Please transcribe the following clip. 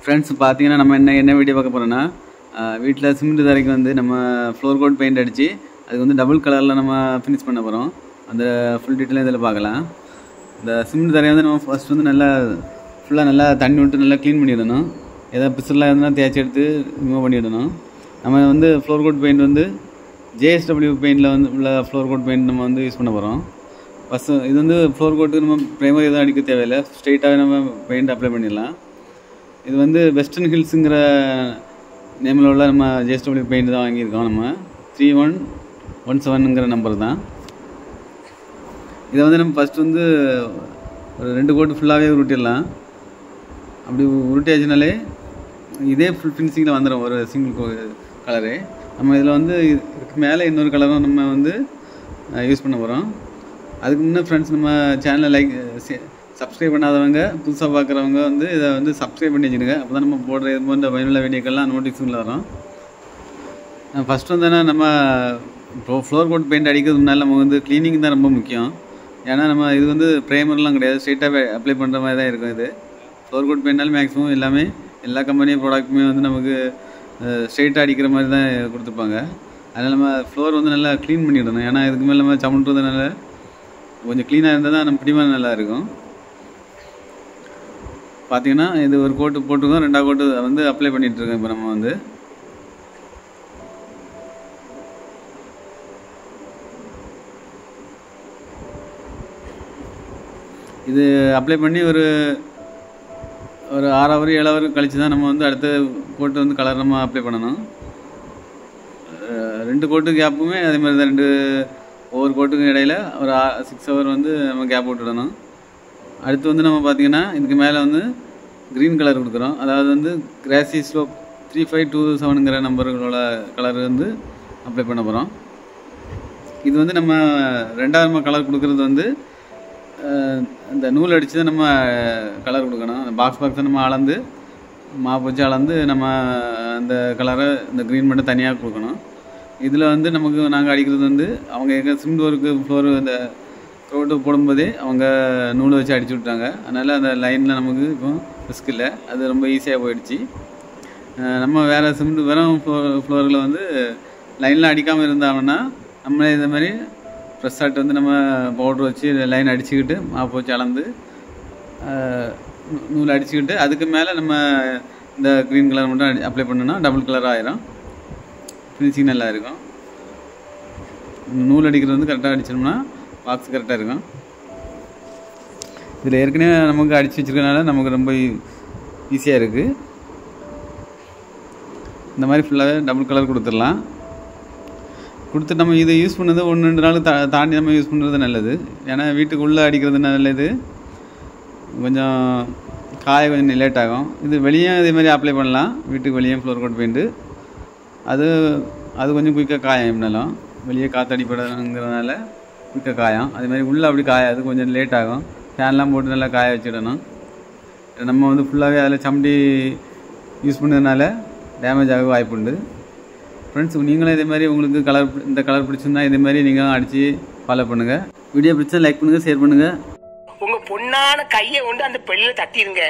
Friends பார்த்தீங்கன்னா நம்ம என்ன வீடியோ பார்க்க போகிறோன்னா வீட்டில் சிமெண்ட் தரைக்கு வந்து நம்ம ஃப்ளோர் கோட் பெயிண்ட் அடித்து அதுக்கு வந்து டபுள் கலரில் நம்ம ஃபினிஷ் பண்ண போகிறோம். அந்த ஃபுல் டீட்டெயிலும் இதில் பார்க்கலாம். இந்த சிமெண்ட் தரையை வந்து நம்ம ஃபஸ்ட் வந்து நல்லா ஃபுல்லாக நல்லா தண்ணி விட்டு நல்லா க்ளீன் பண்ணிடணும். எதாவது பிசுலாம் இருந்தால் தேய்ச்சி எடுத்து ரிமூவ் பண்ணிவிடணும். நம்ம வந்து ஃப்ளோர் கோட் பெயிண்ட் வந்து JSW பெயிண்டில் வந்து உள்ள ஃப்ளோர் கோட் பெயிண்ட் நம்ம வந்து யூஸ் பண்ண போகிறோம். ஃபஸ்ட்டு இது வந்து ஃப்ளோர் கோட்டுக்கு நம்ம ப்ரைமரி எதுவும் அடிக்க தேவையில்லை, ஸ்ட்ரெயிட்டாகவே நம்ம பெயிண்ட் அப்ளை பண்ணிடலாம். இது வந்து வெஸ்டர்ன் ஹில்ஸுங்கிற நேமில் உள்ள நம்ம JSW பெயிண்ட் தான் வாங்கியிருக்கோம். நம்ம 3117ங்கிற நம்பர் தான். இதை வந்து நம்ம ஃபஸ்ட்டு வந்து ஒரு 2 கோட்டு ஃபுல்லாகவே உருட்டிடலாம். அப்படி உருட்டியாச்சுனாலே இதே ஃபுல் ஃபினிஷிங்கில் வந்துடும் ஒரு சிங்கிள் கலரு. நம்ம இதில் வந்து இதுக்கு மேலே இன்னொரு கலரும் நம்ம வந்து யூஸ் பண்ண போகிறோம். அதுக்கு முன்னே ஃப்ரெண்ட்ஸ் நம்ம சேனலை சப்ஸ்கிரைப் பண்ணாதவங்க புதுசாக பார்க்குறவங்க வந்து இதை வந்து சப்ஸ்கிரைப் பண்ணி வச்சுடுங்க. அப்போ தான் நம்ம போடுற இது போன்ற பயனுள்ள வீடியோக்கெல்லாம் நோட்டிஃபிகேஷனில் வரும். ஃபஸ்ட்டு வந்து நம்ம இப்போ ஃப்ளோர் கோட் பெயிண்ட் அடிக்கிறதுக்கு முன்னால் நம்ம வந்து க்ளீனிங் தான் ரொம்ப முக்கியம். ஏன்னா நம்ம இது வந்து ப்ரைமர்லாம் கிடையாது, ஸ்ட்ரெயிட்டாக அப்ளை பண்ணுற மாதிரி தான் இருக்கும். இது ஃப்ளோர் கோட் பெயிண்டாலும் மேக்ஸிமம் எல்லாமே எல்லா கம்பெனி ப்ராடக்ட்டுமே வந்து நமக்கு ஸ்ட்ரெயிட்டாக அடிக்கிற மாதிரி தான் கொடுத்துருப்பாங்க. அதனால் நம்ம ஃப்ளோர் வந்து நல்லா க்ளீன் பண்ணிவிடணும். ஏன்னா இதுக்கு மேலே நம்ம சமன்றதுனால கொஞ்சம் க்ளீனாக இருந்தால் தான் நம்ம பிடிமான நல்லா இருக்கும். பார்த்தீங்கன்னா இது ஒரு கோட்டு போட்டுருக்கோம், 2வது கோட்டு வந்து அப்ளை பண்ணிகிட்ருக்கோம். இப்போ நம்ம வந்து இது அப்ளை பண்ணி ஒரு 6 ஹவர் 7 ஹவர் கழித்து தான் நம்ம வந்து அடுத்த கோட்டு வந்து கலர் நம்ம அப்ளை பண்ணணும். 2 கோட்டு கேப்புமே அதே மாதிரி தான். ஒவ்வொரு கோட்டுக்கும் இடையில் ஒரு 6 ஹவர் வந்து நம்ம கேப் விட்டுடணும். அடுத்து வந்து நம்ம பார்த்திங்கன்னா இதுக்கு மேலே வந்து க்ரீன் கலர் கொடுக்குறோம். அதாவது வந்து கிராசி ஸ்லோப் 3527ங்கிற நம்பர்களோட கலர் வந்து அப்ளை பண்ண போகிறோம். இது வந்து நம்ம 2வது நம்ம கலர் கொடுக்குறது வந்து இந்த நூல் அடித்து தான் நம்ம கலர் கொடுக்கணும். அந்த பாக்ஸை நம்ம அளந்து மாப்பு வச்சு அளந்து நம்ம அந்த கலரை இந்த க்ரீன் மட்டும் தனியாக கொடுக்கணும். இதில் வந்து நமக்கு நாங்கள் அடிக்கிறது வந்து அவங்க எங்கள் சிமெண்ட் ஒர்க்கு ஃப்ளோரு இந்த ரோட்டு போடும்போதே அவங்க நூலை வச்சு அடிச்சு விட்டாங்க. அதனால் அந்த லைனில் நமக்கு இப்போ ரிஸ்க் இல்லை, அது ரொம்ப ஈஸியாக போயிடுச்சு. நம்ம வேறு சிமெண்ட் வெறும் ஃப்ளோரில் வந்து லைனில் அடிக்காமல் இருந்தாங்கன்னா நம்மளே இந்த மாதிரி ப்ரெஸ் ஆட்டு வந்து நம்ம பவுட்ரு வச்சு லைன் அடிச்சுக்கிட்டு மாப்பு வச்சு அளந்து நூல் அடிச்சுக்கிட்டு அதுக்கு மேலே நம்ம இந்த க்ரீன் கலர் மட்டும் அப்ளை பண்ணோன்னா டபுள் கலராக ஆயிரும். ஃபினிஷிங் நல்லா இருக்கும். நூல் அடிக்கிறது வந்து கரெக்டாக அடிச்சோம்னா பாக்ஸ் கரெக்டாக இருக்கும். இதில் ஏற்கனவே நமக்கு அடித்து வச்சுருக்கனால நமக்கு ரொம்ப ஈஸியாக இருக்குது. இந்த மாதிரி ஃபுல்லாகவே டபுள் கலர் கொடுத்துடலாம். கொடுத்துட்டு நம்ம இதை யூஸ் பண்ணது 1-2 நாள் தாண்டி நம்ம யூஸ் பண்ணுறது நல்லது. ஏன்னா வீட்டுக்குள்ளே அடிக்கிறது நல்லது, கொஞ்சம் காய கொஞ்சம் லேட் ஆகும். இது வெளியே இதே மாதிரி அப்ளை பண்ணலாம். வீட்டுக்கு வெளியே ஃப்ளோர் கோட் பெயிண்ட்டு அது கொஞ்சம் குயிக்காக காயம். எப்படினாலும் வெளியே காற்றடிப்படங்கிறதுனால குயிக்காக காயம். அதேமாதிரி உள்ளே அப்படி காயாது, கொஞ்சம் லேட் ஆகும். ஃபேன்லாம் போட்டு நல்லா காய வச்சிடணும். நம்ம வந்து ஃபுல்லாகவே அதில் சம்படி யூஸ் பண்ணதுனால டேமேஜ் ஆக வாய்ப்பு உண்டு. ஃப்ரெண்ட்ஸ், நீங்களும் இதே மாதிரி உங்களுக்கு இந்த கலர் பிடிச்சிருந்தா இதே மாதிரி நீங்களும் அடித்து ஃபாலோ பண்ணுங்கள். வீடியோ பிடிச்சா லைக் பண்ணுங்கள், ஷேர் பண்ணுங்கள். உங்கள் பொண்ணான கையை கொண்டு அந்த பெண்ணில் தட்டிடுங்க.